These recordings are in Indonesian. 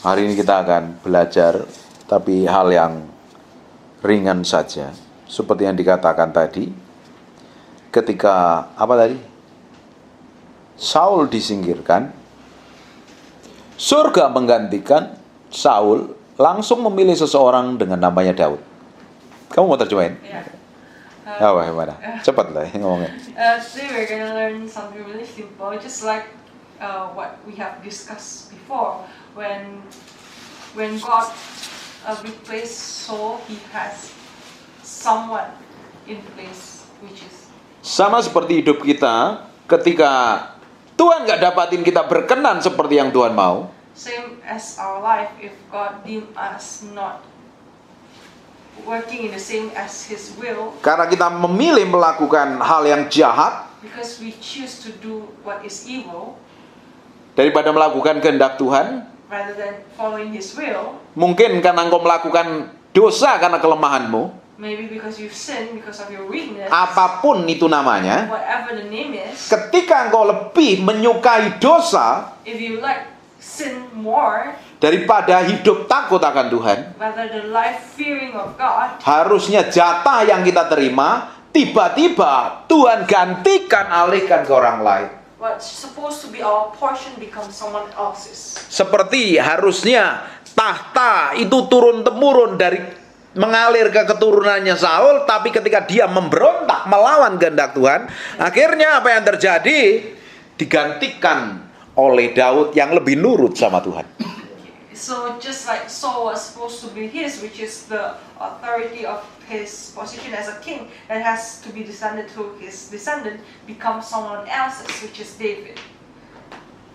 Hari ini kita akan belajar, tapi hal yang ringan saja, seperti yang dikatakan tadi. Ketika Saul disingkirkan, surga menggantikan Saul, langsung memilih seseorang dengan namanya Daud. Kamu mau terjemahin? Yeah. Gimana? Cepat lah ngomongnya. Today we're gonna learn something really simple, just like what we have discussed before. When God replaced Saul, He has someone in place, which is Sama seperti hidup kita, ketika Tuhan gak dapatin kita berkenan seperti yang Tuhan mau, same as our life. If God deem us not working in the same as His will, karena kita memilih melakukan hal yang jahat because we choose to do what is evil daripada melakukan kehendak Tuhan, rather than following His will, mungkin karena engkau melakukan dosa karena kelemahanmu, maybe because you've sinned because of your weakness, apapun itu namanya, whatever the name is, ketika engkau lebih menyukai dosa if you like sin more daripada hidup takut akan Tuhan, rather than life fearing of God, harusnya jatah yang kita terima tiba-tiba Tuhan gantikan, alihkan ke orang lain. what's supposed to be our portion becomes someone else's. Seperti harusnya tahta itu turun-temurun dari mengalir ke keturunannya Saul, tapi ketika dia memberontak melawan kehendak Tuhan, akhirnya apa yang terjadi? Digantikan oleh Daud yang lebih nurut sama Tuhan. So just like Saul was supposed to be his, which is the authority of his position as a king, that has to be descended to his descendant, becomes someone else's, which is David.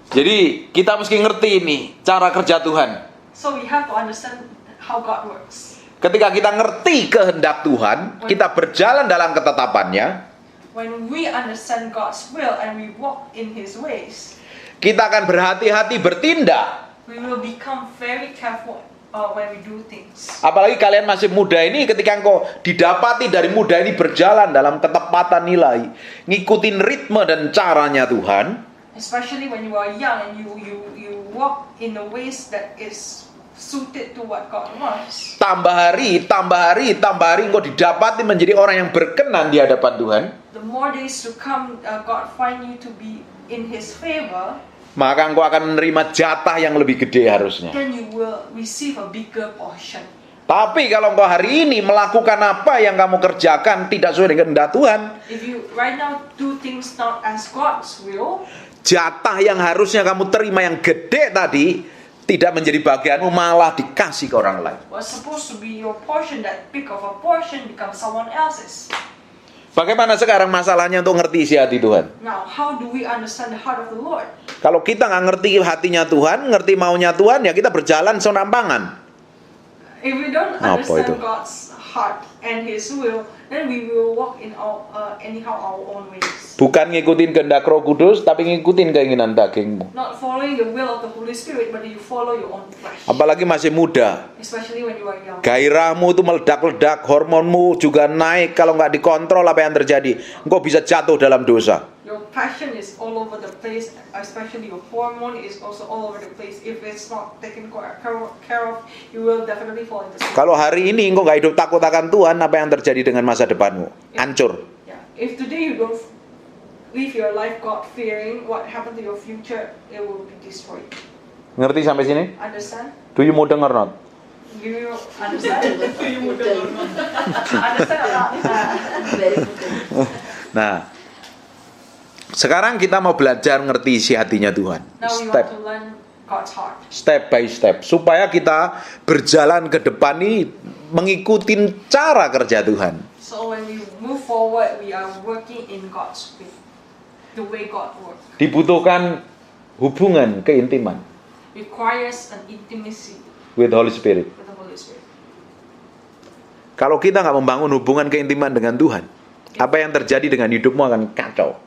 Jadi kita mesti ngerti ini cara kerja Tuhan. So we have to understand how God works. Ketika kita ngerti kehendak Tuhan, kita berjalan dalam ketetapannya, When we understand God's will and we walk in His ways, kita akan berhati-hati bertindak. we will become very careful when we do things. Apalagi kalian masih muda ini, ketika engkau didapati dari muda ini berjalan dalam ketepatan nilai, ngikutin ritme dan caranya Tuhan, Especially when you are young and you walk in the ways that is suited to what God wants. tambah hari engkau didapati menjadi orang yang berkenan di hadapan Tuhan, The more days to come, God find you to be in His favor, maka engkau akan menerima jatah yang lebih gede harusnya. then you will receive a bigger portion. Tapi kalau engkau hari ini melakukan apa yang kamu kerjakan tidak sesuai dengan kehendak Tuhan, If you right now do things not as God's will, jatah yang harusnya kamu terima yang gede tadi tidak menjadi bagianmu, malah dikasih ke orang lain. what's supposed to be your portion, that big of a portion becomes someone else's. Bagaimana sekarang masalahnya untuk ngerti isi hati Tuhan? Now, how do we understand the heart of the Lord? Kalau kita nggak ngerti hatinya Tuhan, ngerti maunya Tuhan, ya kita berjalan senampangan. If we don't Apa itu? understand God's heart and His will, then we will walk in anyhow our own ways. Bukan ngikutin kehendak Roh Kudus, tapi ngikutin keinginan dagingmu. Not following the will of the Holy Spirit, but you follow your own flesh. Apalagi masih muda, Especially when you are young. gairahmu itu meledak-ledak, hormonmu juga naik. Kalau nggak dikontrol, apa yang terjadi? Engkau bisa jatuh dalam dosa. Your passion is all over the place, especially your hormone is also all over the place. If it's not taken care of, you will definitely fall into sin. Kalau hari ini engkau nggak hidup takut akan Tuhan, apa yang terjadi dengan masa depanmu? Hancur. Yeah. If today you don't live your life God-fearing, what happened to your future? It will be destroyed. Ngerti sampai sini? Understand? Do you mau denger not? Do you understand? Understand or not? Nah, sekarang kita mau belajar ngerti isi hatinya Tuhan. Now we want to learn God's heart. Step by step, supaya kita berjalan ke depan ini mengikuti cara kerja Tuhan. So when we move forward, we are working in God's way, the way God works. Dibutuhkan hubungan keintiman Requires an intimacy with Holy Spirit. with the Holy Spirit. Kalau kita nggak membangun hubungan keintiman dengan Tuhan, apa yang terjadi dengan hidupmu akan kacau.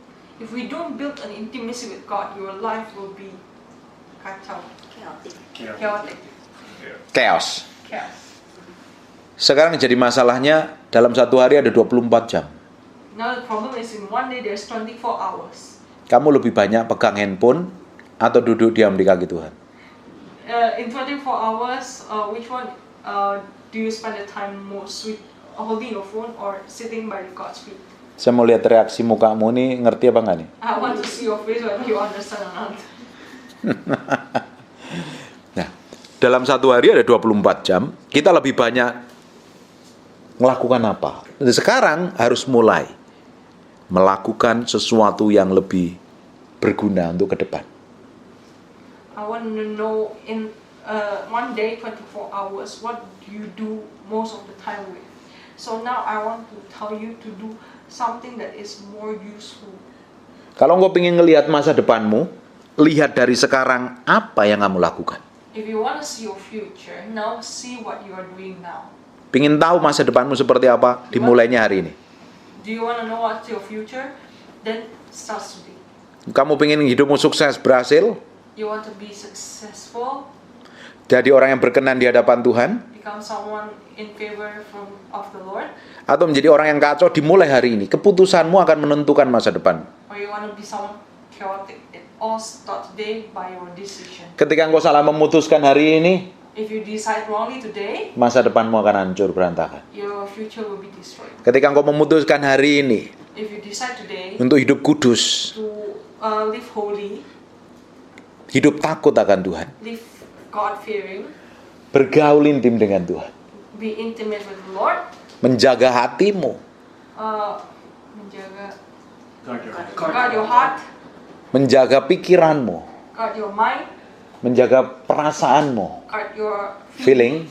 If we don't build an intimacy with God, your life will be kacau, chaotic, Chaos. chaos. Sekarang jadi masalahnya dalam satu hari ada 24 jam. Now the problem is in one day there's 24 hours. Kamu lebih banyak pegang handphone atau duduk diam di kaki Tuhan? in 24 hours, which one do you spend the time most with? Holding your phone or sitting by God's feet? Saya mau lihat reaksi mukamu nih, ngerti apa enggak nih? I want to see your face whether you understand or not. Nah, dalam satu hari ada 24 jam, kita lebih banyak melakukan apa? Sekarang harus mulai melakukan sesuatu yang lebih berguna untuk ke depan. I want to know in one day, 24 hours, what do you do most of the time with? So now I want to tell you to do something that is more useful. Kalau engkau ingin ngelihat masa depanmu, lihat dari sekarang apa yang kamu lakukan. If you want to see your future, now see what you are doing now. Pingin tahu masa depanmu seperti apa, dimulainya hari ini. Do you want to know what's your future? Then start today. Kamu pingin hidupmu sukses, berhasil, You want to be successful, jadi orang yang berkenan di hadapan Tuhan, become someone in favor of the Lord, atau menjadi orang yang kacau, dimulai hari ini. Keputusanmu akan menentukan masa depan. or you want to be someone chaotic. It all starts today by your decision. Ketika engkau salah memutuskan hari ini, If you decide wrongly today, masa depanmu akan hancur berantakan. your future will be destroyed. Ketika engkau memutuskan hari ini If you decide today untuk hidup kudus, to live holy, hidup takut akan Tuhan, live God-fearing, bergaul intim dengan Tuhan, be intimate with the Lord, menjaga hatimu, menjaga, Guard guard your heart, menjaga pikiranmu, guard your mind, menjaga perasaanmu, guard your feeling,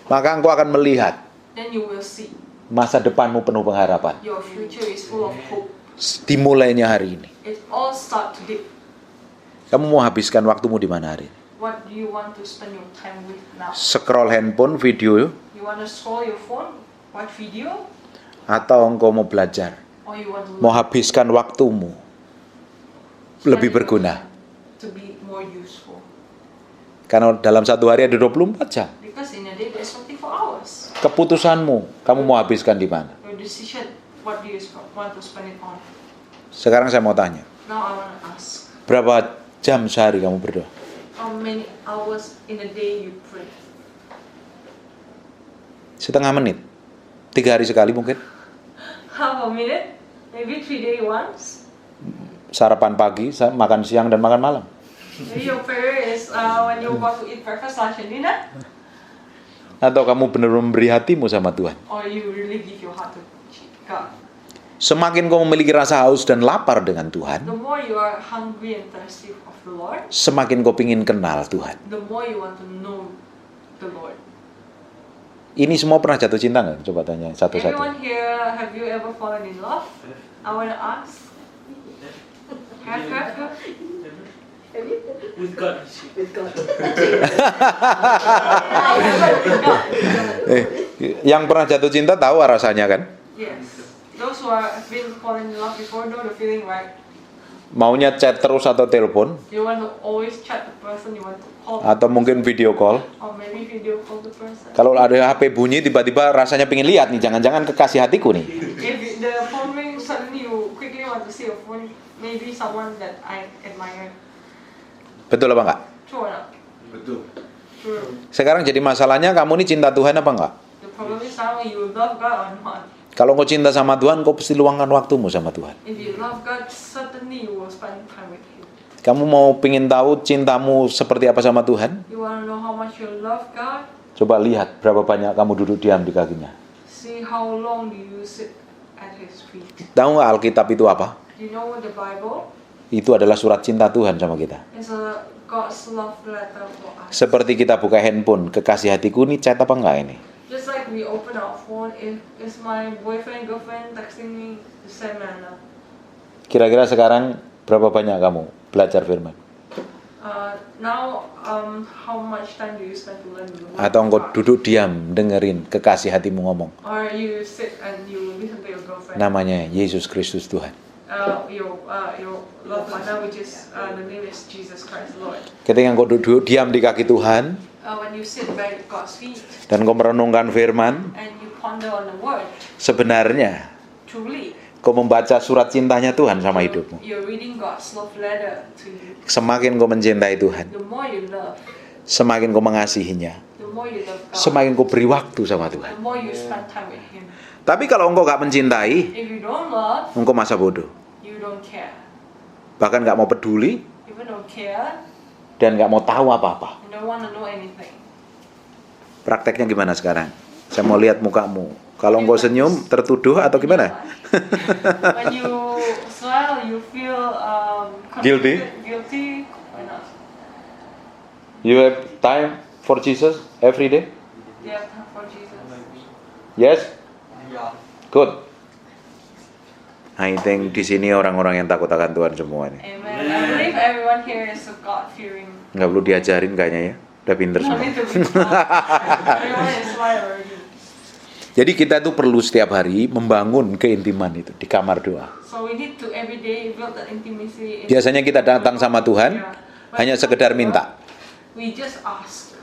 maka engkau akan melihat then you will see masa depanmu penuh pengharapan. your future is full of hope. Dimulainya hari ini. It all starts today. Kamu mau habiskan waktumu di mana hari ini? What do you want to spend your time with now? Scroll handphone, video, You want to scroll your phone, watch video, atau engkau mau belajar? or you want to Mau habiskan waktumu lebih berguna? to be more useful? Karena dalam satu hari ada 24 jam. Because in a day there's 24 hours. Keputusanmu, kamu mau habiskan di mana? Your decision, what do you want to spend it on? Sekarang saya mau tanya, Now I want to ask, berapa jam sehari kamu berdoa? how many hours in a day you pray? Setengah menit? 3 hari sekali mungkin? Half a minute? Maybe 3 days once? Sarapan pagi, makan siang, dan makan malam. Maybe your prayer is when you want to eat breakfast, lunch, and dinner? Atau kamu benar-benar memberi hatimu sama Tuhan? Or you really give your heart to God? Semakin kau memiliki rasa haus dan lapar dengan The Tuhan, more you are hungry and thirsty of the Lord, semakin kau ingin kenal Tuhan. the more you want to know the Lord. Ini semua pernah jatuh cinta nggak? Coba tanya satu-satu. Everyone here, have you ever fallen in love? I want to ask. Have. With God. Yang pernah jatuh cinta tahu rasanya kan? Yes. Those who have been fallen in love before know the feeling, right? Maunya chat terus atau telepon, You want to always chat the person, you want to call, atau mungkin video call. or maybe video call the person. Kalau ada HP bunyi, tiba-tiba rasanya pengen lihat nih, jangan-jangan kekasih hatiku nih. If the phone rings, suddenly you quickly want to see your phone, maybe someone that I admire. Betul apa enggak? True or not? Betul. True. Sekarang jadi masalahnya, kamu ini cinta Tuhan apa enggak? The problem is now you love God or not. Kalau kau cinta sama Tuhan, kau pasti luangkan waktumu sama Tuhan. If you love God, certainly you will spend time with Him. Kamu mau pingin tahu cintamu seperti apa sama Tuhan? You want to know how much you love God? Coba lihat berapa banyak kamu duduk diam di kakinya. See how long do you sit at His feet. Tahu nggak Alkitab itu apa? Do you know the Bible? Itu adalah surat cinta Tuhan sama kita. It's a God's love letter for us. Seperti kita buka handphone, kekasih hatiku nih chat apa enggak ini? Just like we open our phone, if is my boyfriend, girlfriend texting me the same manner. Kira-kira sekarang berapa banyak kamu belajar firman? Now, how much time do you spend to learn the word? Atau engkau of God? duduk diam dengerin kekasih hatimu ngomong? Or you sit and you listen to your girlfriend? Namanya Yesus Kristus Tuhan. Your love partner, which is the name is Jesus Christ Lord. Ketika engkau duduk diam di kaki Tuhan When you sit by God's feet dan engkau merenungkan firman, and you ponder on the word, sebenarnya truly, kau membaca surat cintanya Tuhan sama hidupmu. you're reading God's love letter to you. Semakin kau mencintai Tuhan, The more you love, semakin kau mengasihinya, the more you love God, semakin kau beri waktu sama Tuhan. the more you spend time with Him. Tapi kalau engkau gak mencintai, If you don't love, engkau masa bodoh. you don't care. Bahkan gak mau peduli Even don't care, dan gak mau tahu apa-apa. you don't want to know anything. Prakteknya gimana sekarang? Saya mau lihat mukamu. Kalau engkau senyum, tertuduh atau gimana? When you smile, you feel Guilty? Guilty? Why not? You have time for Jesus every day? Do you have time for Jesus? Yes? Yeah. Good. I think di sini orang-orang yang takut akan Tuhan semua nih. Amen. I believe everyone here is a God-fearing. Nggak perlu diajarin kayaknya ya. Udah pinter No semua. need to be smart. Everyone is smart already. Jadi kita tuh perlu setiap hari membangun keintiman itu di kamar doa. So we need to every day build that intimacy. Biasanya kita datang sama Tuhan Yeah. hanya sekedar minta. We just ask,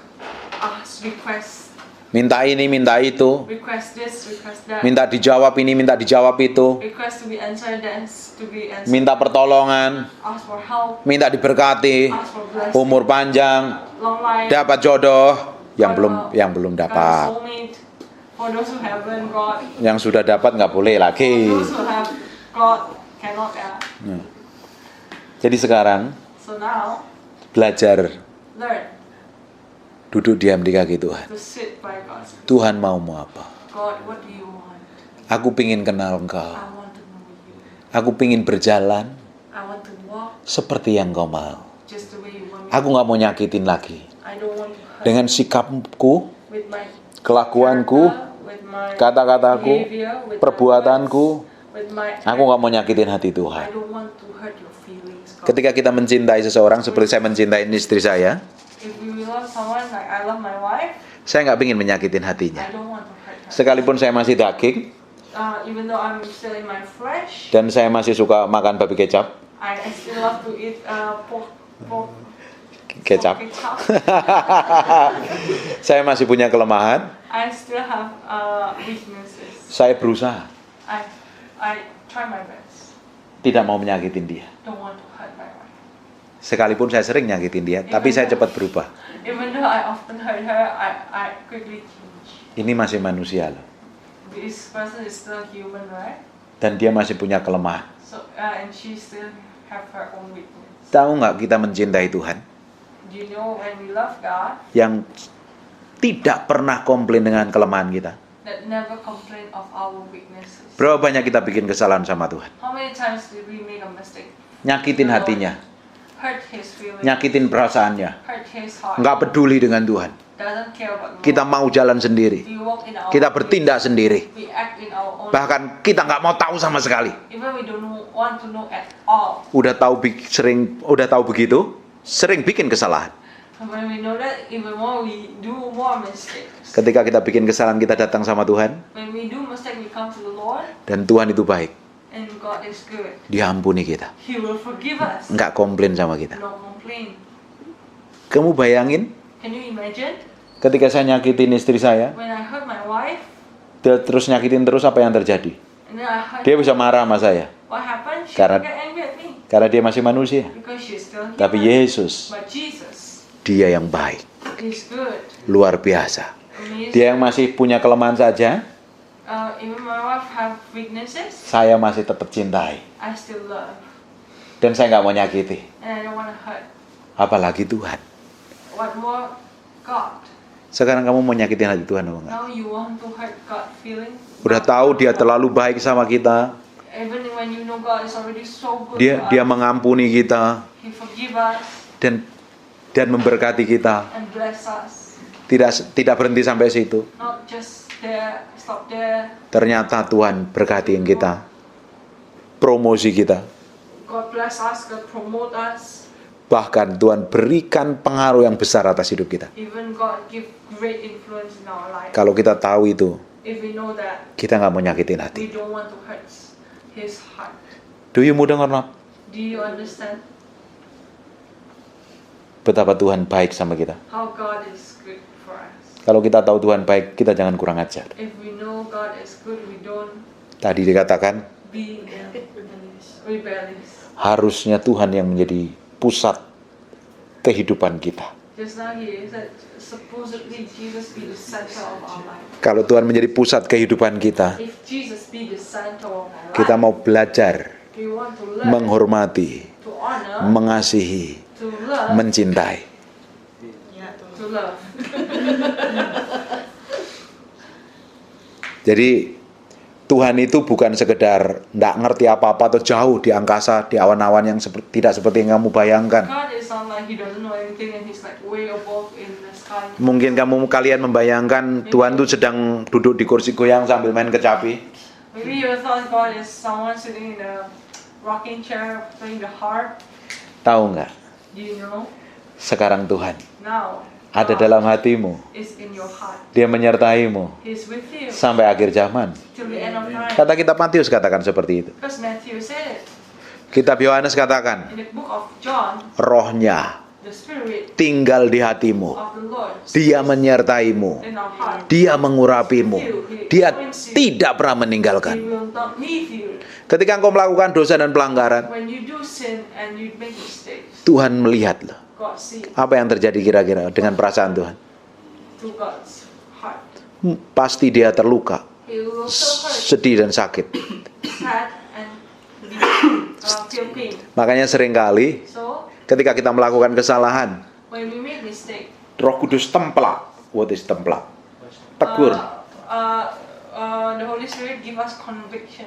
request, Minta ini, minta itu. request this, request that. Minta dijawab ini, minta dijawab itu. Request to be answered, dance to be answered. Minta pertolongan, Ask for help, minta diberkati, ask for blessing, umur panjang, long life. dapat jodoh yang God, belum God, dapat. soulmate. For those who haven't got, Yang sudah dapat nggak boleh lagi. those who have got cannot get. Jadi sekarang So now, belajar learn duduk diam di kaki Tuhan. to sit by God's feet. Tuhan mau apa? God, what do you want? Aku pingin kenal Engkau. I want to know you. Aku pingin berjalan I want to walk seperti yang Kau mau. just the way you want me. Aku nggak mau nyakitin lagi. I don't want to hurt Dengan sikapku, with my kelakuanku, character, with my kata-kataku, behavior, with my perbuatanku, words, with my aku nggak mau nyakitin hati I Tuhan. don't want to hurt your feelings, God. Ketika kita mencintai seseorang seperti saya mencintai istri saya, If you love someone like I love my wife, saya nggak ingin menyakitin hatinya. I don't want to hurt her. Sekalipun saya masih daging Even though I'm still in my flesh, dan saya masih suka makan babi kecap, I still love to eat pork kecap. kecap. Saya masih punya kelemahan. I still have weaknesses. Saya berusaha I try my best. tidak mau menyakitin dia. Don't want to hurt my wife. Sekalipun saya sering nyakitin dia, tapi saya cepat berubah. Even though I often hurt her, I quickly change. Ini masih manusia loh. This person is still human, right? Dan dia masih punya kelemahan. So and she still have her own weakness. Tahu nggak kita mencintai Tuhan Do you know when we love God, yang tidak pernah komplain dengan kelemahan kita? that never complain of our weaknesses? Berapa banyak kita bikin kesalahan sama Tuhan? How many times did we make a mistake? Nyakitin hatinya, Hurt his feelings. nyakitin perasaannya, Hurt his heart. nggak peduli dengan Tuhan. Doesn't care about Kita mau jalan sendiri, we walk in our kita own bertindak sendiri. way. We act in our own Bahkan kita nggak mau tahu sama sekali. even we don't want to know at all. Udah tahu begitu, sering bikin kesalahan. And when we know that, even more we do more mistakes. Ketika kita bikin kesalahan, kita datang sama Tuhan, When we do mistake, we come to the Lord, dan Tuhan itu baik. and God is good. Dia ampuni kita, He will forgive us. nggak komplain sama kita. No complain. Kamu bayangin, Can you imagine ketika saya nyakitin istri saya, when I hurt my wife, dia terus nyakitin terus, apa yang terjadi? and then I hurt Dia bisa marah sama saya, what happened? She Karena- will get angry at me karena dia masih manusia. because she's still human. Tapi Yesus, But Jesus dia yang baik, is good. luar biasa. Amazing. Dia yang masih punya kelemahan saja, Even my wife have weaknesses, saya masih tetap cintai. I still love, Dan saya nggak mau nyakiti. and I don't want to hurt. Apalagi Tuhan. What more, God? Sekarang kamu mau nyakitin hati Tuhan apa enggak? Now you want to hurt God feeling? Udah tahu dia terlalu baik sama kita. Even when you know God is already so good to Dia us, mengampuni kita He forgive us dan memberkati kita. and bless us. Tidak berhenti sampai situ. Not just there, stop there. Ternyata Tuhan berkatiin kita. Promosi kita. God bless us, God promote us. Bahkan Tuhan berikan pengaruh yang besar atas hidup kita. Even God give great influence in our life. Kalau kita tahu itu, If we know that, kita nggak mau nyakitin hati. we don't want to hurt His heart. Do you mudeng or not? Do you understand Betapa Tuhan baik sama kita. how God is good for us? Kalau kita tahu Tuhan baik, kita jangan kurang ajar. If we know God is good, we don't Tadi dikatakan, be rebellious. harusnya Tuhan yang menjadi pusat kehidupan kita. Just now he said, supposedly Jesus be the center of our life. Kalau Tuhan menjadi pusat kehidupan kita, If Jesus be the center of our kita life, mau belajar, we want to learn, menghormati, to honor, mengasihi, to love, mencintai. to love. Jadi Tuhan itu bukan sekedar nggak ngerti apa-apa atau jauh di angkasa, di awan-awan yang tidak seperti yang kamu bayangkan. God is not like he doesn't know anything and he's like way above in the sky. Mungkin kalian membayangkan Tuhan itu sedang duduk di kursi goyang sambil main kecapi. Maybe you thought God is someone sitting in a rocking chair playing the harp. Tahu nggak? Do you know? Sekarang Tuhan Now, ada God dalam hatimu. is in your heart. Dia menyertaimu He's with you sampai akhir zaman. till the end of time. Kata kitab Matius katakan seperti itu. Because Matthew said it. Kitab Yohanes katakan, In the book of John, rohnya the Spirit tinggal di hatimu. of the Lord Dia menyertaimu. in our heart. Dia mengurapimu. Dia tidak pernah He meninggalkan. will not leave you. Ketika engkau melakukan dosa dan pelanggaran, When you do sin and you make mistakes, Tuhan melihat loh. God sees Apa yang terjadi kira-kira dengan perasaan Tuhan? to God's heart. Pasti dia terluka, He will so hurt, sedih dan sakit. sad, and feel pain. Makanya seringkali So, ketika kita melakukan kesalahan, when we make mistake, Roh Kudus templak. What is templak? Tegur. the Holy Spirit give us conviction.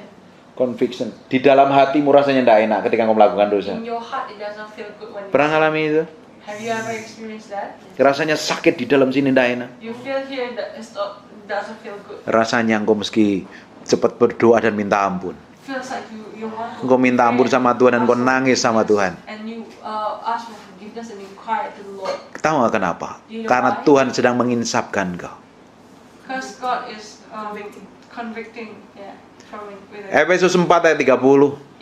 Conviction. Di dalam hatimu rasanya tidak enak ketika engkau melakukan dosa. In your heart, it doesn't feel good when you Pernah ngalami itu? Have you ever experienced that? Rasanya sakit di dalam sini tidak enak. You feel here that it doesn't feel good. Rasanya engkau meski cepat berdoa dan minta ampun. Feels like you want to Engkau minta ampun pray sama Tuhan dan engkau ask for nangis sama Tuhan. And you ask for forgiveness and you cry to the Lord. Tahu nggak kenapa? Karena Tuhan sedang menginsapkan engkau. Because God is convicting. Yeah, with it. Efesus 4 ayat 30.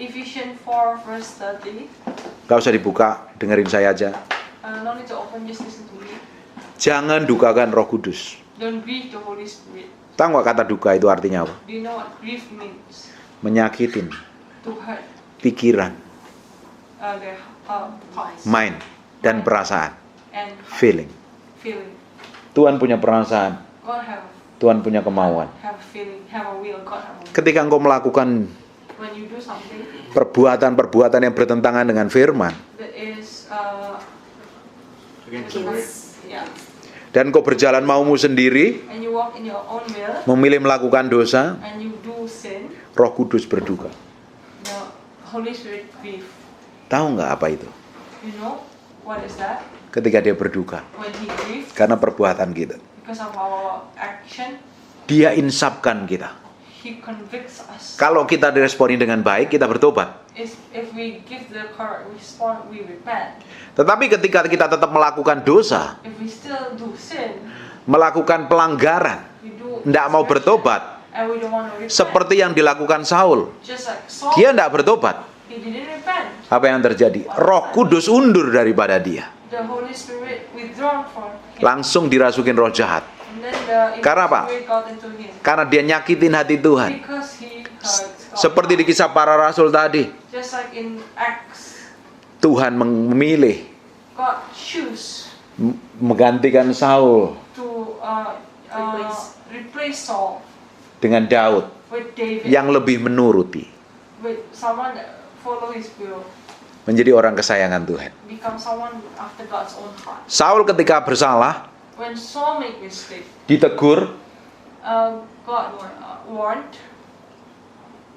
Ephesians 4 verse 30. Gak usah dibuka, dengerin saya aja. No need to open, just listen to me. Jangan dukakan Roh Kudus. Don't grieve the Holy Spirit. Tahu nggak kata duka itu artinya apa? Do you know what grief means? Menyakitin To hurt pikiran, their thoughts mind, dan perasaan, and feeling. feeling. Tuhan punya perasaan, God have Tuhan punya kemauan. a feeling, have a will. God have a will. Ketika engkau melakukan When you do something perbuatan-perbuatan yang bertentangan dengan firman, that is yeah, dan kau berjalan maumu sendiri, and you walk in your own will memilih melakukan dosa, and you do sin, Roh Kudus berduka. the Holy Spirit grieve. Tahu nggak apa itu? You know what is that? Ketika dia berduka When he grieves karena perbuatan kita, because of our action, dia insapkan kita. he convicts us. Kalau kita diresponi dengan baik, kita bertobat. If we give the correct response, we repent. Tetapi ketika kita tetap melakukan dosa, If we still do sin, melakukan pelanggaran, we do tidak mau transgression, bertobat, and we don't want to repent. seperti yang dilakukan Saul, Just like Saul, dia tidak bertobat. he didn't repent. Apa yang terjadi? Roh Kudus undur daripada dia. The Holy Spirit withdrawn from him. Langsung dirasukin roh jahat. And then the evil Karena apa? spirit got into him. Karena dia nyakitin hati Tuhan. Because he hurt God. Seperti di kisah para rasul tadi, Just like in Acts, Tuhan memilih God choose menggantikan Saul to replace Saul dengan Daud with David, yang lebih menuruti, with someone that follow his will, menjadi orang kesayangan Tuhan. become someone after God's own heart. Saul ketika bersalah, When Saul make mistake, ditegur, God warned,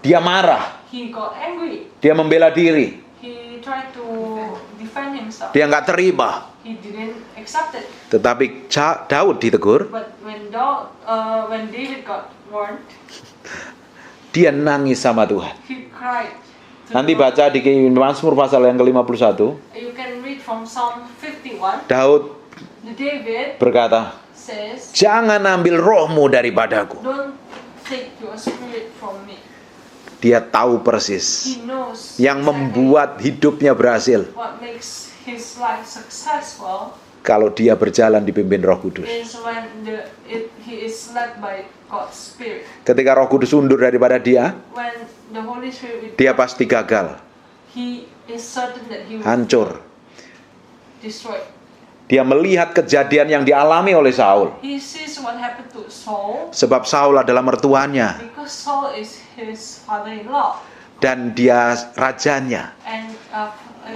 dia marah, he got angry, dia membela diri, he tried to defend himself, dia nggak terima. he didn't accept it. Tetapi Daud ditegur, But when David got warned, dia nangis sama Tuhan. he cried. to Nanti the Lord. baca di Mazmur pasal yang ke-51, You can read from Psalm 51. Daud David berkata, says, jangan ambil rohmu daripadaku. "Don't take your spirit from me." Dia tahu persis He knows yang exactly membuat hidupnya berhasil what makes his life successful kalau dia berjalan dipimpin Roh Kudus. is when he is led by God's Spirit. Ketika Roh Kudus undur daripada dia, When the Holy Spirit, dia pasti gagal, he is certain that he will hancur. destroy. Dia melihat kejadian yang dialami oleh Saul. He sees what happened to Saul Sebab Saul adalah mertuanya because Saul is his father-in-law dan dia rajanya. and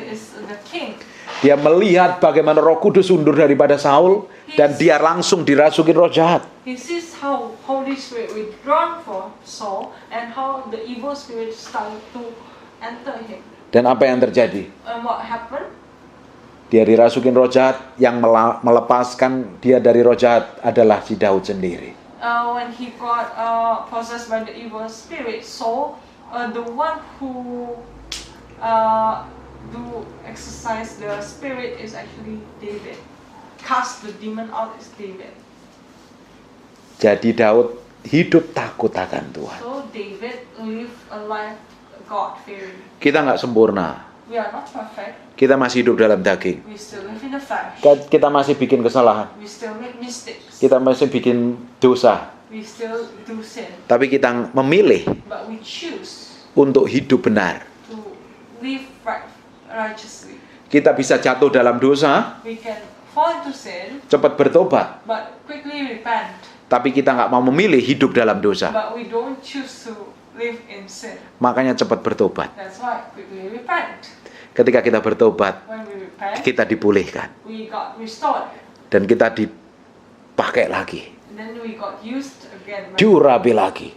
is the king. Dia melihat bagaimana Roh Kudus undur daripada Saul dan dia langsung dirasukin roh jahat. He sees how Holy Spirit withdrawn from Saul and how the evil spirit started to enter him. Dan apa yang terjadi? And what happened? Dia dirasukin roh jahat, yang melepaskan dia dari roh jahat adalah si Daud sendiri. When he got possessed by the evil spirit, Saul, the one who do exercise the spirit is actually David. Cast the demon out is David. Jadi Daud hidup takut akan Tuhan. So David lived a life God-fearing. Kita nggak sempurna. We are not perfect. Kita masih hidup dalam daging. We still live in the flesh. Kita masih bikin kesalahan. We still make mistakes. Kita masih bikin dosa. We still do sin. Tapi kita memilih But we choose untuk hidup benar. to live righteously. Kita bisa jatuh dalam dosa, We can fall into sin, cepat bertobat. but quickly repent. Tapi kita nggak mau memilih hidup dalam dosa. But we don't choose to live in sin. Makanya cepat bertobat. That's why quickly repent. Ketika kita bertobat, When we repent, kita dipulihkan. we got restored. Dan kita dipakai lagi. And then we got used again. Diurapi lagi.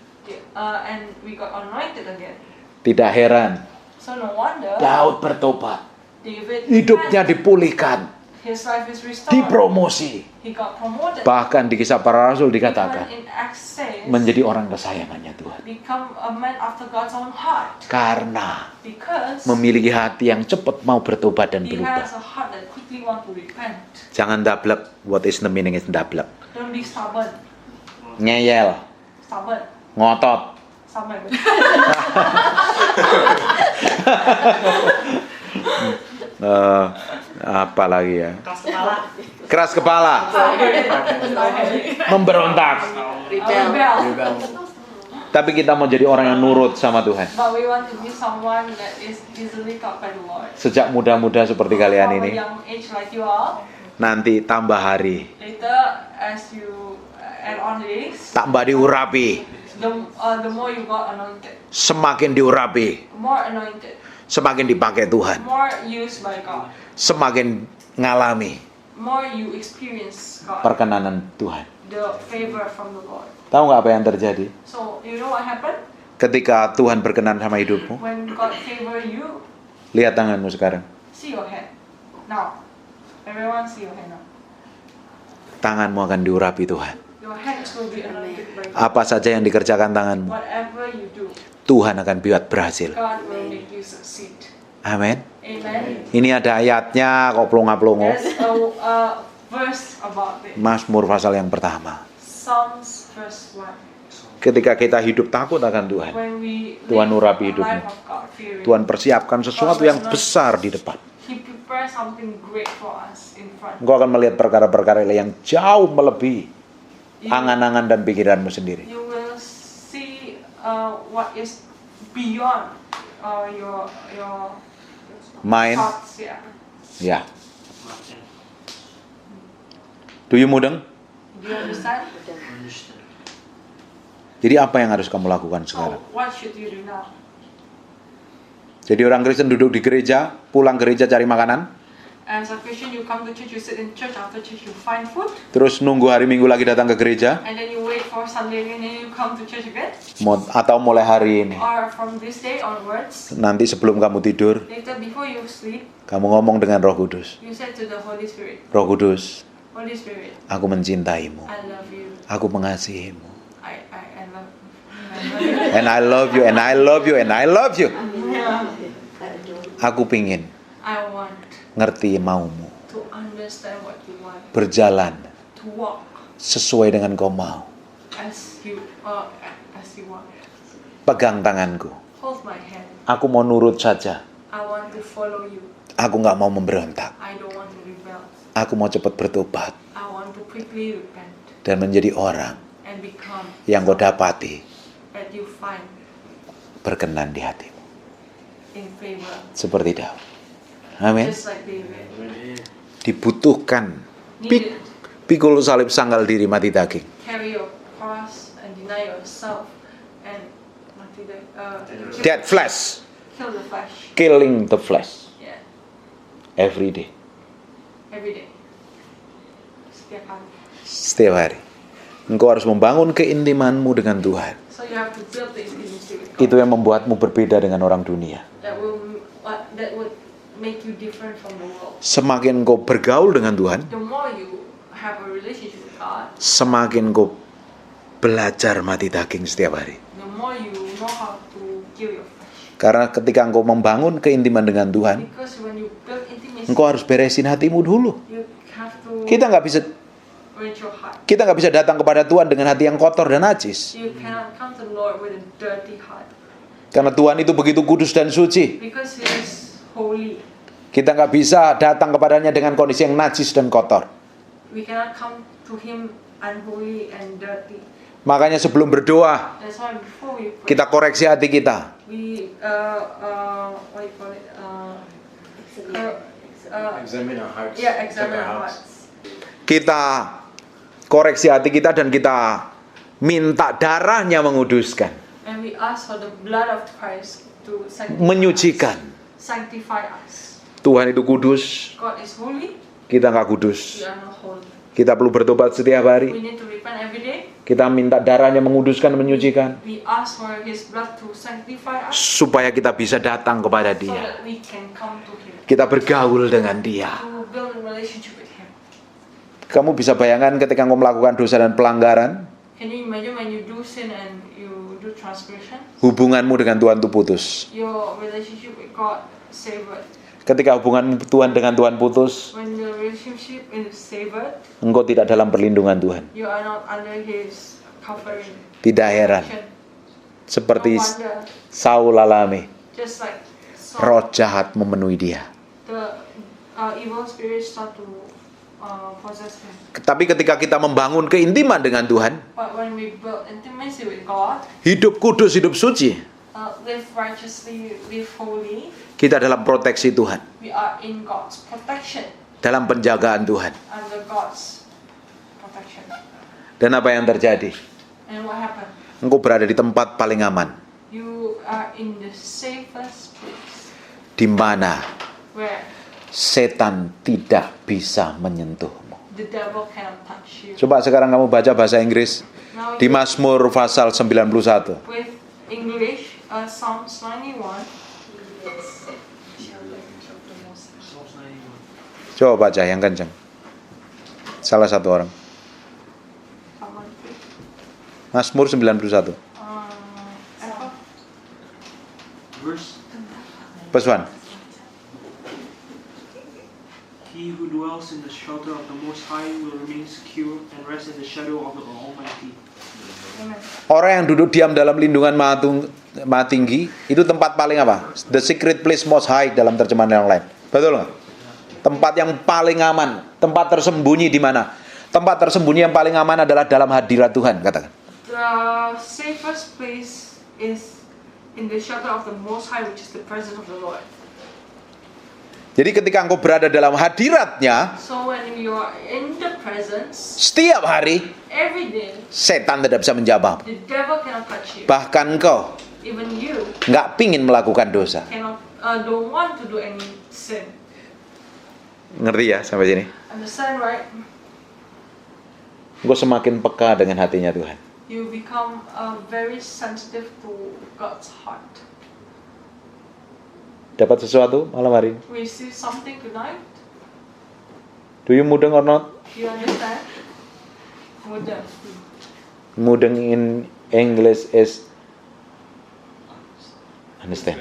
And we got anointed again. Tidak heran, So no wonder Daud bertobat. David Hidupnya repented. dipulihkan. His life is restored. Dipromosi. He got promoted. Bahkan di Kisah Para Rasul dikatakan, Even in Acts says, menjadi orang kesayangannya Tuhan. become a man after God's own heart. Karena Because memiliki hati yang cepat mau bertobat dan he berubah. has a heart that quickly want to repent. Jangan dablek. What is the meaning is dablek? Don't be stubborn. Ngeyel, Stubborn. ngotot. Stubborn. Apa lagi ya? Keras kepala. Keras kepala, memberontak. Rebel. Tapi kita mau jadi orang yang nurut sama Tuhan. But we want to be someone that is easily taught by the Lord. Sejak muda-muda seperti kalian From ini, a young age like you are, nanti tambah hari, later as you add on days, tambah diurapi, the more you got anointed, semakin diurapi, more anointed, semakin dipakai Tuhan, more used by God, semakin ngalami more you experience God, perkenanan Tuhan. the favor from the Lord. Tahu nggak apa yang terjadi So you know what happened ketika Tuhan berkenan sama hidupmu? when God favor you? Lihat tanganmu sekarang. See your hand now. Everyone see your hand now. Tanganmu akan diurapi Tuhan. Your hands will be anointed by God. Apa saja yang dikerjakan tanganmu, Whatever you do, Tuhan akan buat berhasil. God will make you succeed. Amin. Amen. Ini ada ayatnya kok plonga-plongo. There's a verse about it. Mazmur pasal yang pertama. Psalms verse 1. Ketika kita hidup takut akan Tuhan, When we Tuhan live urapi a hidupmu. life of God-fearing, Tuhan persiapkan sesuatu yang besar di depan. He prepares something great for us in front. Engkau akan melihat perkara-perkara yang jauh melebihi You, angan-angan dan pikiranmu sendiri. you will see what is beyond your Main, thoughts. Yeah. ya. Do you mudeng? Do you understand? Understand. Jadi apa yang harus kamu lakukan So sekarang? what should you do now? Jadi orang Kristen duduk di gereja, pulang gereja cari makanan, As a Christian, you come to church, you sit in church. After church, you find food, terus nunggu hari Minggu lagi datang ke gereja, and then you wait for Sunday again, and then you come to church again. atau mulai hari ini. Or from this day onwards, Nanti sebelum kamu tidur, later before you sleep, kamu ngomong dengan Roh Kudus. you said to the Holy Spirit, Roh Kudus, Holy Spirit, aku mencintaimu. I love you. Aku mengasihimu. I love you. And I love you, and I love you, and I love you. Yeah. Aku pingin I want ngerti maumu, to understand what you want, berjalan to walk sesuai dengan kau mau. as you want. Pegang tanganku. Hold my hand. Aku mau nurut saja. I want to follow you. Aku nggak mau memberontak. I don't want to rebel. Aku mau cepat bertobat I want to quickly repent dan menjadi orang and become yang kau dapati that you find berkenan di hatimu. in favor, Seperti Daud. Amin. just like David. Dibutuhkan needed. Pikul salib sangkal diri mati daging. Carry your cross and deny yourself and Dead flesh. kill the flesh. Killing the flesh. Yeah, Every day. every day. Setiap hari. Setiap hari. Engkau harus membangun keintimanmu dengan Tuhan. So you have to build the intimacy with God. Itu yang membuatmu berbeda dengan orang dunia. That would make you different from the world. Semakin engkau bergaul dengan Tuhan, The more you have a relationship with God, semakin engkau belajar mati daging setiap hari. the more you know how to kill your flesh. Karena ketika engkau membangun keintiman dengan Tuhan, Because when you build intimacy, engkau harus beresin hatimu dulu. you have to Kita nggak bisa datang kepada Tuhan dengan hati yang kotor dan najis. You cannot come to the Lord with a dirty heart. Karena Tuhan itu begitu kudus dan suci. Because He is holy. Kita nggak bisa datang kepadanya dengan kondisi yang najis dan kotor. We cannot come to Him unholy and dirty. Makanya sebelum berdoa, That's why before we pray, kita koreksi hati kita. we what do you call it? Examine our hearts. Yeah, examine Check our hearts. hearts. Kita koreksi hati kita dan kita minta darahnya menguduskan, And we ask for the blood of Christ to menyucikan. sanctify us. Tuhan itu kudus, God is holy. kita nggak kudus. We are not holy. Kita perlu bertobat setiap We hari. need to repent every day. Kita minta darahnya menguduskan, menyucikan, We ask for His blood to sanctify us, supaya kita bisa datang kepada so Dia. that we can come to Him, Kita bergaul dengan Dia. to build a relationship with Him. Kamu bisa bayangkan ketika engkau melakukan dosa dan pelanggaran, Can you imagine when you do sin and you do transgression? hubunganmu dengan Tuhan itu putus. Your relationship with God severed. Ketika hubunganmu dengan Tuhan putus, When the relationship is severed, engkau tidak dalam perlindungan Tuhan. you are not under His covering. Tidak heran, protection. seperti No wonder, Saul alami, just like roh jahat memenuhi dia. the evil spirits start to possess him. Tapi ketika kita membangun keintiman dengan Tuhan, But when we build intimacy with God, hidup kudus, hidup suci, live righteously, live holy, kita dalam proteksi Tuhan, we are in God's protection, dalam penjagaan Tuhan. under God's protection. Dan apa yang terjadi? And what happened? Engkau berada di tempat paling aman, You are in the safest place di mana where setan tidak bisa menyentuhmu. the devil cannot touch you. Coba sekarang kamu baca bahasa Inggris Now di Mazmur pasal 91. with English, Psalms 91. Psalms 91. Coba baca yang kencang. Salah satu orang. Mazmur 91. Apa? Verse: Verse 1. He who dwells in the shelter of the Most High will remain secure and rest in the shadow of the Almighty. Amen. Orang yang duduk diam dalam lindungan Maha Tinggi, itu tempat paling apa? The secret place most high dalam terjemahan yang lain. Betul nggak? Tempat yang paling aman. Tempat tersembunyi di mana? Tempat tersembunyi yang paling aman adalah dalam hadirat Tuhan, katakan. The safest place is in the shelter of the Most High, which is the presence of the Lord. Jadi ketika engkau berada dalam hadiratnya, So when you are in the presence, setiap hari every day, setan tidak bisa menjamah. the devil cannot touch you. Bahkan engkau Even you nggak pingin melakukan dosa. cannot, don't want to do any sin. Ngerti ya sampai sini? Understand, right? Engkau semakin peka dengan hatinya Tuhan. You become very sensitive to God's heart. Dapat sesuatu malam hari ini? Receive something tonight? Do you mudeng or not? You understand? Mudah. Mudeng in English is understand.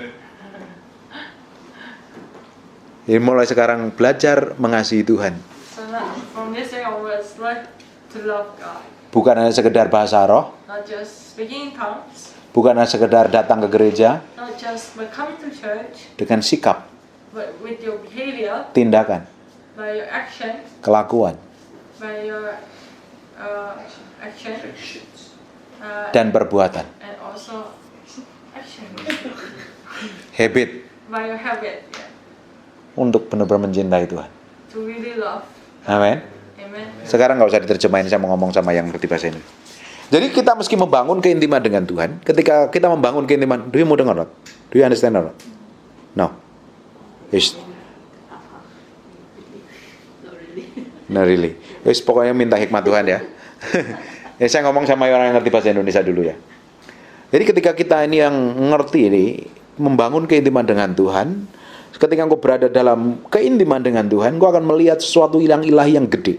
Jadi mulai sekarang belajar mengasihi Tuhan. So now, from this day onwards, learn to love God. Bukan hanya sekedar bahasa roh, Not just speaking in tongues, bukan hanya sekedar datang ke gereja, not just by coming to church, dengan sikap, but with your behavior, tindakan, by your action, kelakuan, by your action, dan perbuatan. and also action, Habit by your habit, yeah, untuk benar-benar mencintai Tuhan. to really love. Amin. Amen. Amen. Sekarang nggak usah diterjemahin, saya mau ngomong sama yang ngerti bahasa ini. Jadi kita mesti membangun keintiman dengan Tuhan. Ketika kita membangun keintiman, do you mau dengar? Do you understand or not? No. Yes. No really. Yes, pokoknya minta hikmat Tuhan ya. Ya saya ngomong sama orang yang ngerti bahasa Indonesia dulu ya. Jadi ketika kita ini yang ngerti ini, membangun keintiman dengan Tuhan, ketika engkau berada dalam keintiman dengan Tuhan, engkau akan melihat sesuatu ilahi yang gede.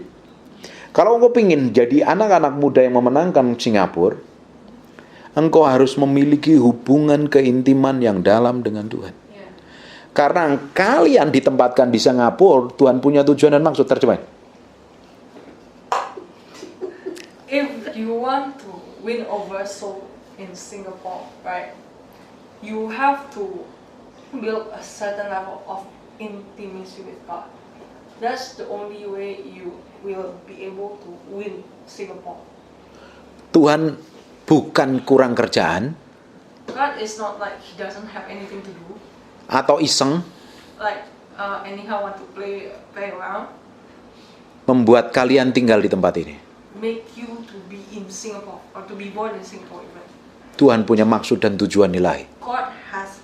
Kalau engkau ingin jadi anak-anak muda yang memenangkan Singapura, engkau harus memiliki hubungan keintiman yang dalam dengan Tuhan. Yeah. Karena kalian ditempatkan di Singapura, Tuhan punya tujuan dan maksud. Terjemahin. If you want to win over soul in Singapore, right, you have to build a certain level of intimacy with God. That's the only way you will be able to win Singapore. Tuhan bukan kurang kerjaan God is not like He doesn't have anything to do, atau iseng like anyhow want to play around. membuat kalian tinggal di tempat ini. Make you to be in Singapore or to be born in Singapore even. Tuhan punya maksud dan tujuan ilahi. God has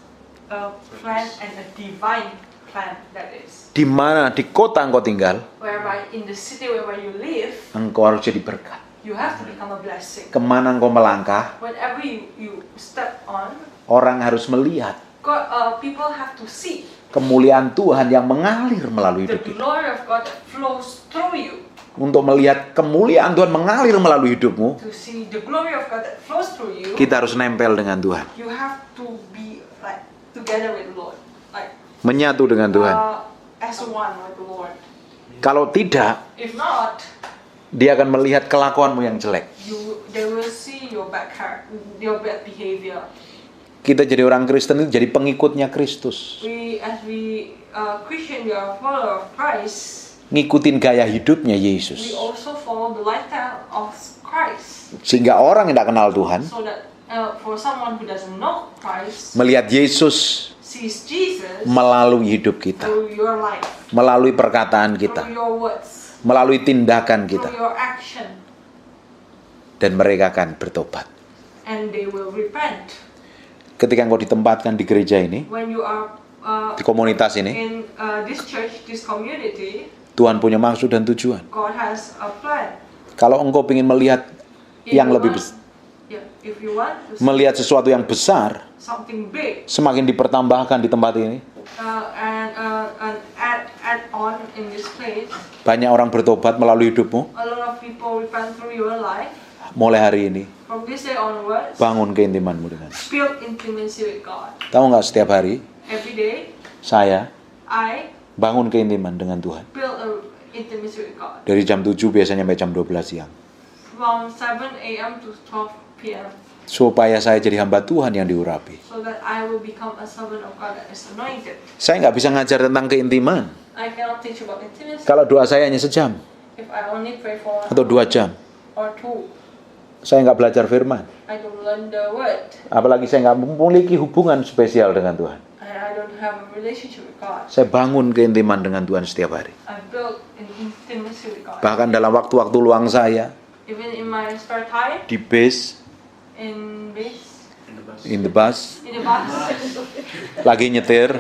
a plan and a divine plan, that is. Di mana di kota engkau tinggal, Whereby in the city where you live, engkau harus jadi berkat. you have to become a blessing. Kemana engkau melangkah, Whenever you step on, orang harus melihat God, people have to see kemuliaan Tuhan yang mengalir melalui the hidup kita. glory of God that flows through you. Untuk melihat kemuliaan Tuhan mengalir melalui hidupmu, To see the glory of God that flows through you, kita harus nempel dengan Tuhan, you have to be like together with the Lord, like menyatu dengan Tuhan. as one with the Lord. Kalau tidak, If not, dia akan melihat kelakuanmu yang jelek. they will see your your bad behavior. Kita jadi orang Kristen itu jadi pengikutnya Kristus, As we Christian, we are follower of Christ. ngikutin gaya hidupnya We Yesus, also follow the lifestyle of Christ, sehingga orang yang tidak kenal Tuhan so that for someone who doesn't know Christ melihat Yesus sees Jesus melalui hidup kita, through your life, melalui perkataan kita, through your words, melalui tindakan kita, through your action, dan mereka akan bertobat. and they will repent. Ketika engkau ditempatkan di gereja ini, When you are di komunitas ini, in this church, this community, Tuhan punya maksud dan tujuan. God has a plan. Kalau engkau ingin melihat If yang you lebih want- besar, Yeah, if you want to see melihat sesuatu yang besar, something big, semakin dipertambahkan di tempat ini, and add on in this place, banyak orang bertobat melalui hidupmu. a lot of people repent through your life. Mulai hari ini, From this day onwards, bangun keintimanmu dengan. build intimacy with God. Tahu nggak, setiap hari Every day, saya I bangun keintiman dengan Tuhan. build a intimacy with God. Dari jam 7 biasanya sampai jam 12 siang. From 7 a.m. to 12 p.m. Supaya saya jadi hamba Tuhan yang diurapi. so that I will become a servant of God that is anointed. Saya nggak bisa ngajar tentang keintiman I cannot teach about intimacy kalau doa saya hanya sejam if I only pray for 1 atau 2 jam. or 2. Saya nggak belajar firman. I don't learn the word, Apalagi saya nggak memiliki hubungan spesial dengan Tuhan. and I don't have a relationship with God. Saya bangun keintiman dengan Tuhan setiap hari. I build an intimacy with God. Bahkan dalam waktu-waktu luang saya, Even in my spare time, di bus, in base, in the bus, in the bus, lagi nyetir,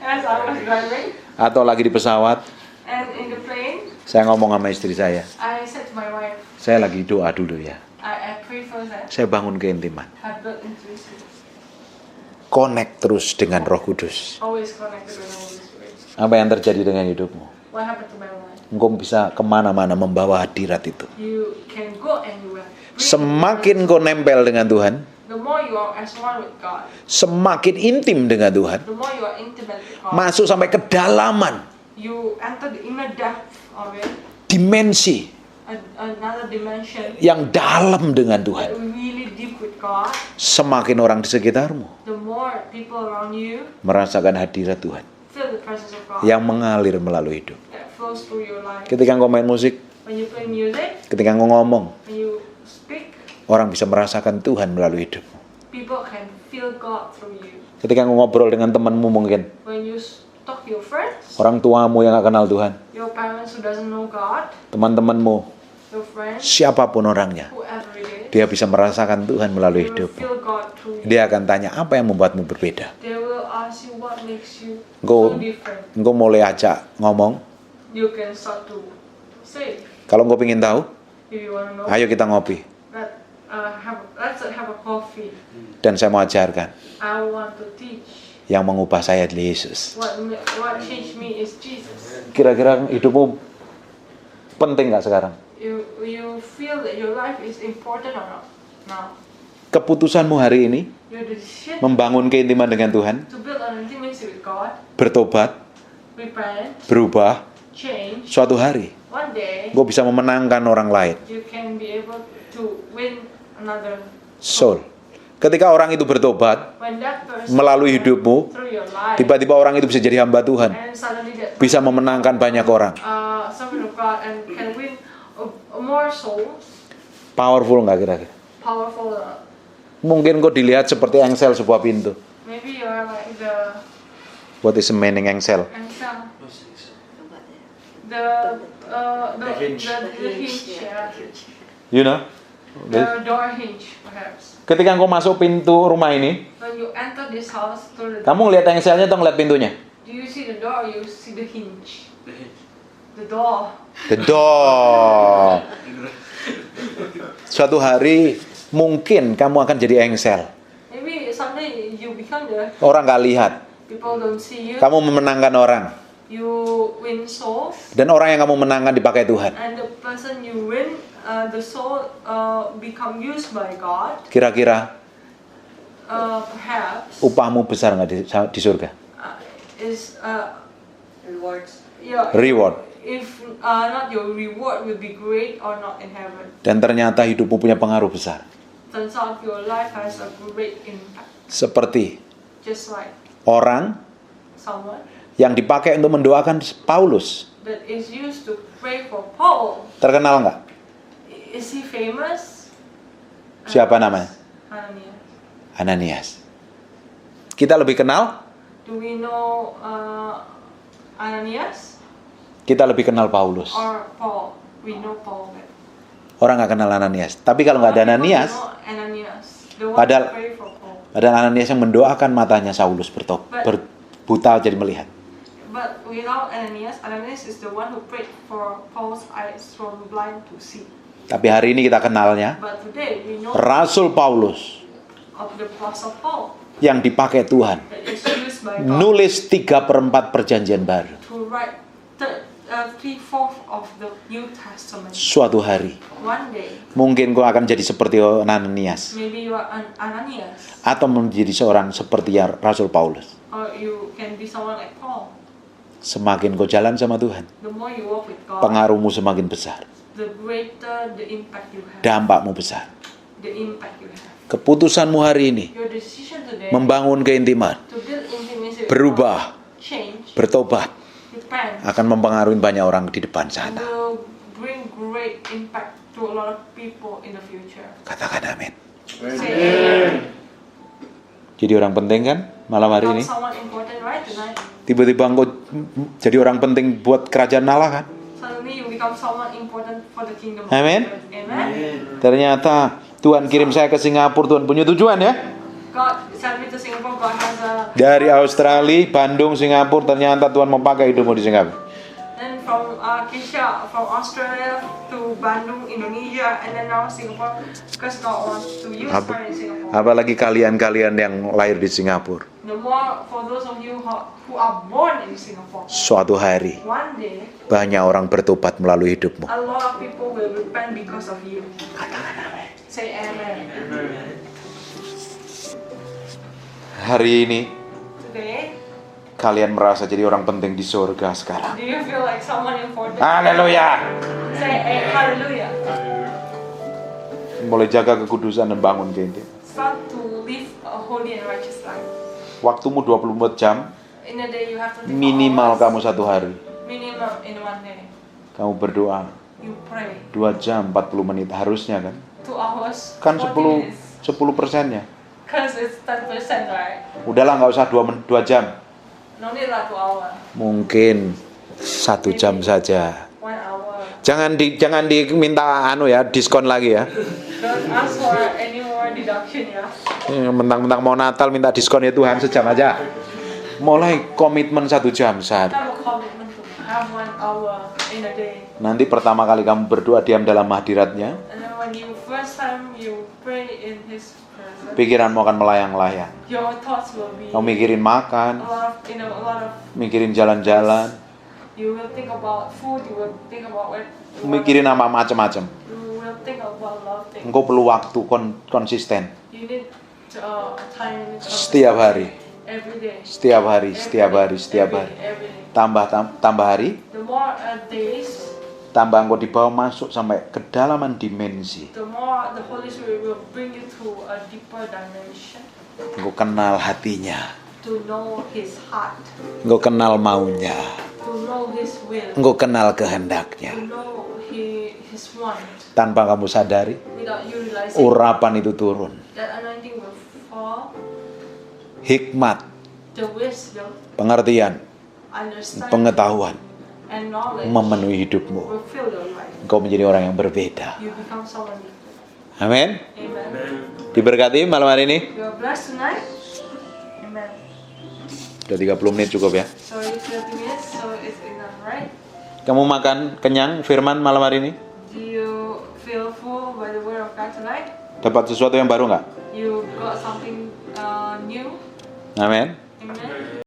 as I was driving, atau lagi di pesawat, and in the plane, saya ngomong sama istri saya, I said to my wife, saya lagi doa dulu ya. I pray first that Saya bangun keintiman. I built intimacy. Connect terus dengan Roh Kudus. Always connected with the Holy Spirit. Apa yang terjadi dengan hidupmu? What happened to my life? Engkau bisa kemana-mana membawa hadirat itu. You can go anywhere. Semakin kau nempel dengan Tuhan, The more you are as one with God, semakin intim dengan Tuhan, the more you are intimate with God. masuk sampai kedalaman, You enter the inner depth of it, dimensi another dimension yang dalam dengan that Tuhan. really deep with God. Semakin orang di sekitarmu The more people around you merasakan hadirat Tuhan feel the presence of God yang mengalir melalui hidup. that flows through your life. Ketika engkau main musik, When you play music, ketika engkau ngomong, when you speak, orang bisa merasakan Tuhan melalui hidupmu. people can feel God through you. Ketika engkau ngobrol dengan temanmu mungkin, When you talk to your friends, orang tuamu yang gak kenal Tuhan, Your parents who doesn't know God, teman-temanmu, your friends, siapapun orangnya, whoever it is, dia bisa merasakan Tuhan melalui they will hidupmu. feel God through you. Dia akan tanya, apa yang membuatmu berbeda? They will ask you what makes you Engkau, so different. engkau mulai ajak ngomong. You can start to say, Kalau engkau ingin tahu, if you want to know, ayo kita ngopi. let's have a coffee. Dan saya mau ajarkan. I want to teach. Yang mengubah saya adalah Yesus. What changed me is Jesus. Kira-kira hidupmu penting gak sekarang? You feel that your life is important or not now? Keputusanmu hari ini Your decision membangun keintiman dengan Tuhan, to build an intimacy with God, bertobat, repent, berubah, change. suatu hari One day engkau bisa memenangkan orang lain. you can be able to win another Soul. Ketika orang itu bertobat when that person melalui hidupmu, through your life, tiba-tiba orang itu bisa jadi hamba Tuhan, and suddenly that bisa memenangkan banyak orang. servant of God and can win more souls, Powerful nggak kira-kira? powerful. Mungkin kau dilihat seperti engsel sebuah pintu. Maybe you are like the What is the meaning engsel? angel, the hinge. the hinge, yeah. You know? The door hinge, perhaps. Ketika engkau masuk pintu rumah ini, When you enter this house through the kamu ngelihat engselnya atau ngelihat pintunya? do you see the door or you see the hinge? The hinge. The door. The door. Suatu hari mungkin kamu akan jadi engsel. Maybe someday you become the Orang nggak lihat. people don't see you. Kamu memenangkan orang. You win souls, Dan orang yang kamu menangkan dipakai Tuhan. and the person you win, the soul become used by God. Kira-kira Perhaps upahmu besar nggak di surga? is Rewards. yeah. Reward. If not, your reward will be great or not in heaven. Dan ternyata hidupmu punya pengaruh besar. Turns out your life has a great impact. Seperti Just like orang someone yang dipakai untuk mendoakan Paulus. that is used to pray for Paul. Terkenal nggak? Is he famous? Siapa namanya? Ananias. Ananias. Kita lebih kenal, Do we know Ananias kita lebih kenal Paulus. or Paul? We know Paul. Orang nggak kenal Ananias. Tapi kalau nggak ada People Ananias, know Ananias, the one Padahal- who pray for Paul. ada Ananias yang mendoakan matanya Saulus buta jadi melihat. But without Ananias, Ananias is the one who prayed for Paul's eyes from blind to see. Tapi hari ini kita kenalnya But today we know Rasul Paulus of the Apostle Paul yang dipakai Tuhan that is used by God nulis 3/4 perjanjian baru. to write 3/4 of the New Testament. Suatu hari One day, mungkin kau akan jadi seperti Ananias maybe you are an Ananias, atau menjadi seorang seperti Rasul Paulus. or you can be someone like Paul. Semakin kau jalan sama Tuhan, The more you walk with God, pengaruhmu semakin besar, the greater the impact you have. dampakmu besar. The impact you have. Keputusanmu hari ini Your decision today membangun keintiman, to build intimacy with berubah, God, change, bertobat, repent, akan mempengaruhi banyak orang di depan sana. will bring great impact to a lot of people in the future. Katakan amin. Say amen. Jadi orang penting kan malam hari Not ini? someone important right tonight. Tiba-tiba engkau jadi orang penting buat kerajaan Allah kan? Suddenly you become someone important for the kingdom. Amen. Of God. Amen. Ternyata Tuhan kirim saya ke Singapura, Tuhan punya tujuan ya. God sent me to Singapore. God has a. Dari Australia, Bandung, Singapura, ternyata Tuhan memakai hidupmu di Singapura. Then from Keisha, from Australia to Bandung, Indonesia, and then now Singapore, because God wants to use her in Singapore. Apalagi kalian-kalian yang lahir di Singapura. The more for those of you who are born in Singapore, Suatu hari one day banyak orang bertobat melalui hidupmu. a lot of people will repent because of you. Say amen. Hari ini Today, kalian merasa jadi orang penting di surga sekarang. do you feel like someone important? Haleluya. Say hallelujah. Mulai jaga kekudusan dan bangun keintiman. Start to live a holy and righteous life. Waktumu 24 jam, In a day you have to live minimal hours. kamu satu hari. Minimum in one day. Kamu berdoa You pray 2 jam 40 menit harusnya kan? 2 hours. Kan 40 10%-nya. Because it's 10%, right? Udahlah nggak usah 2 jam. No need lah 2 hours. Mungkin 1 jam saja. 1 hour. Jangan diminta diskon lagi ya. Don't ask for any more deduction ya. Mentang-mentang mau Natal minta diskon ya Tuhan sejam aja. Mulai komitmen 1 jam sehari. Have a commitment to have 1 hour in a day. Nanti pertama kali kamu berdoa diam dalam hadiratnya, And then when you first time you pray in His presence, pikiranmu akan melayang-layang. your thoughts will be Kamu mikirin makan, a lot of. mikirin jalan-jalan, You will think about food. You will think about what. mikirin apa macam-macam. You will think about a lot of things. Engkau perlu waktu konsisten You need time. setiap hari, Every day. setiap hari, setiap hari, setiap hari. Every day. Tambah hari, The more days, tambah engkau dibawa masuk sampai kedalaman dimensi. the more the Holy Spirit will bring you to a deeper dimension Engkau kenal hatinya, to know His heart, engkau kenal maunya, to know His will, engkau kenal kehendaknya. to know His want. Tanpa kamu sadari, Without you realizing urapan itu turun. that anointing will fall, Hikmat, the wisdom, pengertian, understanding, pengetahuan and knowledge memenuhi hidupmu. will fill your life. Engkau menjadi orang yang berbeda. You become someone different. Amin. Amen. Diberkati malam hari ini. You are blessed tonight. Amen. Udah 30 menit cukup ya. So it's 30 minutes, so it's enough, right? Kamu makan kenyang firman malam hari ini? Do you feel full by the word of God tonight? Dapat sesuatu yang baru nggak? You got something new? Amin. Amen.